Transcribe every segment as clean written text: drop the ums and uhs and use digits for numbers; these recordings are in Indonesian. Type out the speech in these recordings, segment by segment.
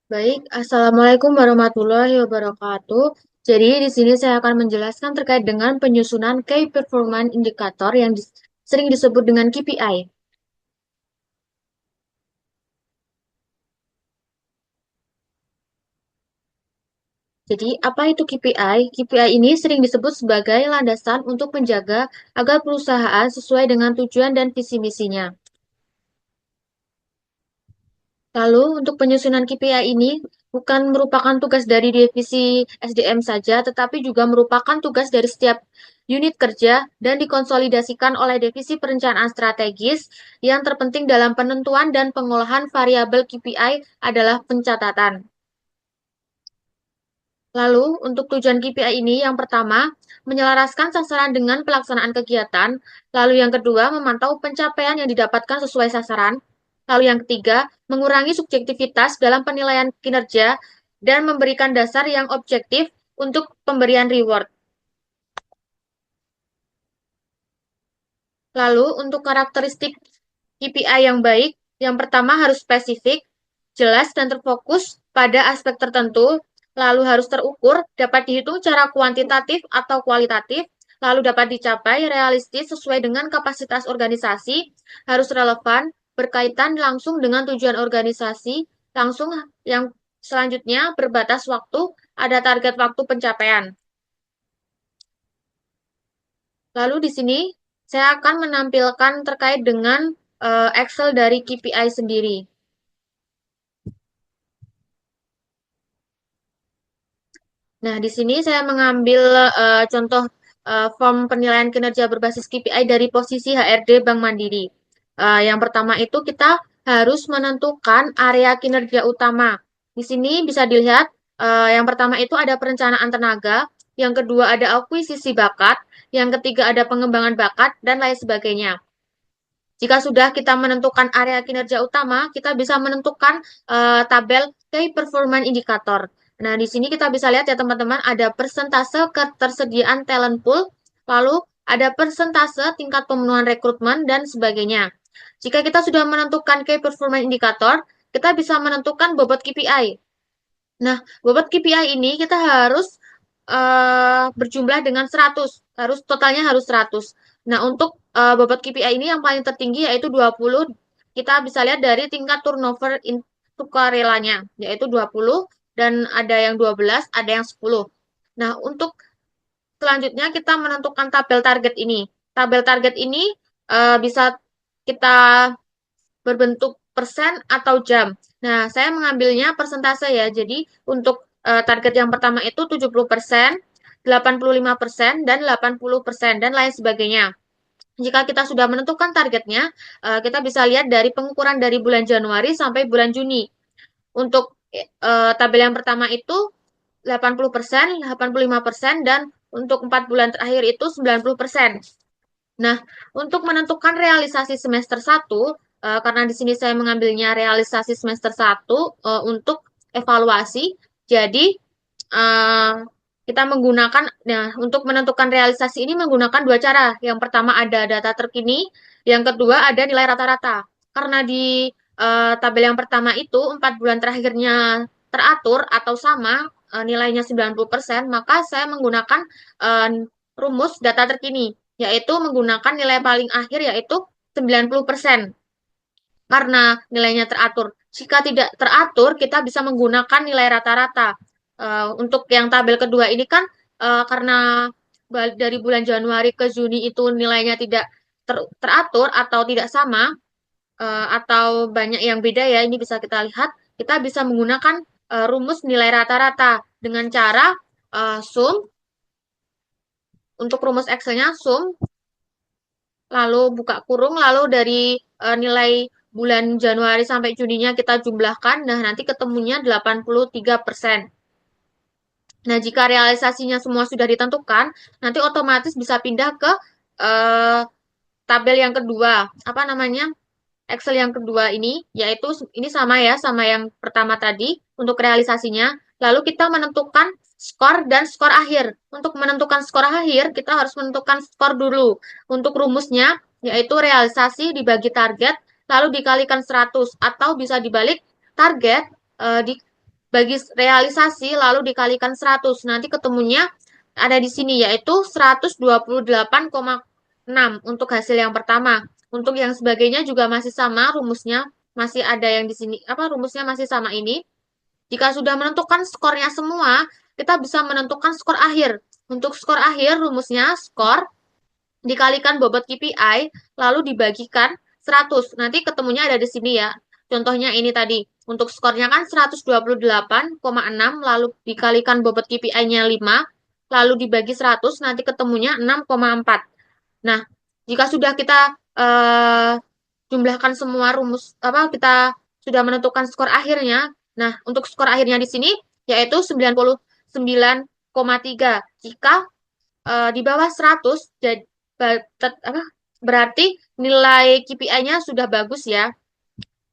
Baik, Assalamualaikum warahmatullahi wabarakatuh. Jadi, di sini saya akan menjelaskan terkait dengan penyusunan Key Performance Indicator yang sering disebut dengan KPI. Jadi, apa itu KPI? KPI ini sering disebut sebagai landasan untuk menjaga agar perusahaan sesuai dengan tujuan dan visi misinya. Lalu, untuk penyusunan KPI ini bukan merupakan tugas dari divisi SDM saja, tetapi juga merupakan tugas dari setiap unit kerja dan dikonsolidasikan oleh divisi perencanaan strategis. Yang terpenting dalam penentuan dan pengolahan variabel KPI adalah pencatatan. Lalu, untuk tujuan KPI ini, yang pertama, menyelaraskan sasaran dengan pelaksanaan kegiatan. Lalu yang kedua, memantau pencapaian yang didapatkan sesuai sasaran. Lalu yang ketiga, mengurangi subjektivitas dalam penilaian kinerja dan memberikan dasar yang objektif untuk pemberian reward. Lalu, untuk karakteristik KPI yang baik, yang pertama harus spesifik, jelas dan terfokus pada aspek tertentu, lalu harus terukur, dapat dihitung secara kuantitatif atau kualitatif, lalu dapat dicapai realistis sesuai dengan kapasitas organisasi, harus relevan, berkaitan langsung dengan tujuan organisasi, langsung yang selanjutnya berbatas waktu, ada target waktu pencapaian. Lalu di sini saya akan menampilkan terkait dengan Excel dari KPI sendiri. Nah, di sini saya mengambil contoh form penilaian kinerja berbasis KPI dari posisi HRD Bank Mandiri. Yang pertama itu kita harus menentukan area kinerja utama. Di sini bisa dilihat yang pertama itu ada perencanaan tenaga, yang kedua ada akuisisi bakat, yang ketiga ada pengembangan bakat, dan lain sebagainya. Jika sudah kita menentukan area kinerja utama, kita bisa menentukan tabel Key Performance Indicator. Nah, di sini kita bisa lihat ya teman-teman, ada persentase ketersediaan talent pool, lalu ada persentase tingkat pemenuhan rekrutmen, dan sebagainya. Jika kita sudah menentukan Key Performance Indicator, kita bisa menentukan bobot KPI. Nah, bobot KPI ini kita harus berjumlah dengan 100, harus totalnya harus 100. Nah, untuk bobot KPI ini yang paling tertinggi yaitu 20. Kita bisa lihat dari tingkat turnover sukarelanya, yaitu 20 dan ada yang 12, ada yang 10. Nah, untuk selanjutnya kita menentukan tabel target ini. Tabel target ini bisa kita berbentuk persen atau jam. Nah, saya mengambilnya persentase ya. Jadi, untuk target yang pertama itu 70%, 85%, dan 80%, dan lain sebagainya. Jika kita sudah menentukan targetnya, kita bisa lihat dari pengukuran dari bulan Januari sampai bulan Juni. Untuk tabel yang pertama itu 80%, 85%, dan untuk 4 bulan terakhir itu 90%. Nah, untuk menentukan realisasi semester satu, karena di sini saya mengambilnya realisasi semester satu untuk evaluasi, jadi eh, kita menggunakan, nah, untuk menentukan realisasi ini menggunakan dua cara. Yang pertama ada data terkini, yang kedua ada nilai rata-rata. Karena di tabel yang pertama itu 4 bulan terakhirnya teratur atau sama, nilainya 90%, maka saya menggunakan eh, rumus data terkini, yaitu menggunakan nilai paling akhir yaitu 90%, karena nilainya teratur. Jika tidak teratur, kita bisa menggunakan nilai rata-rata. Untuk yang tabel kedua ini kan karena dari bulan Januari ke Juni itu nilainya tidak teratur atau tidak sama, atau banyak yang beda ya, ini bisa kita lihat. Kita bisa menggunakan rumus nilai rata-rata dengan cara sum. Untuk rumus Excel-nya sum, lalu buka kurung, lalu dari nilai bulan Januari sampai Juninya kita jumlahkan, nah nanti ketemunya 83%. Nah, jika realisasinya semua sudah ditentukan, nanti otomatis bisa pindah ke eh, tabel yang kedua, apa namanya, Excel yang kedua ini, yaitu ini sama ya, sama yang pertama tadi untuk realisasinya. Lalu kita menentukan skor dan skor akhir. Untuk menentukan skor akhir, kita harus menentukan skor dulu. Untuk rumusnya, yaitu realisasi dibagi target, lalu dikalikan 100, atau bisa dibalik target bagi realisasi lalu dikalikan 100. Nanti ketemunya ada di sini yaitu 128,6 untuk hasil yang pertama. Untuk yang sebagainya juga masih sama rumusnya, masih ada yang di sini apa rumusnya masih sama ini. Jika sudah menentukan skornya semua, kita bisa menentukan skor akhir. Untuk skor akhir rumusnya skor dikalikan bobot KPI lalu dibagikan 100. Nanti ketemunya ada di sini ya. Contohnya ini tadi. Untuk skornya kan 128,6 lalu dikalikan bobot KPI-nya 5 lalu dibagi 100 nanti ketemunya 6,4. Nah, jika sudah kita jumlahkan semua rumus apa kita sudah menentukan skor akhirnya. Nah, untuk skor akhirnya di sini yaitu 99,3. Jika di bawah 100 jadi apa berarti nilai KPI-nya sudah bagus ya.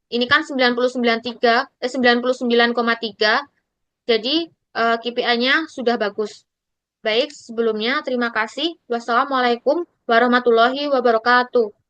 Ini kan 99,3. Jadi KPI-nya sudah bagus. Baik, sebelumnya terima kasih. Wassalamualaikum warahmatullahi wabarakatuh.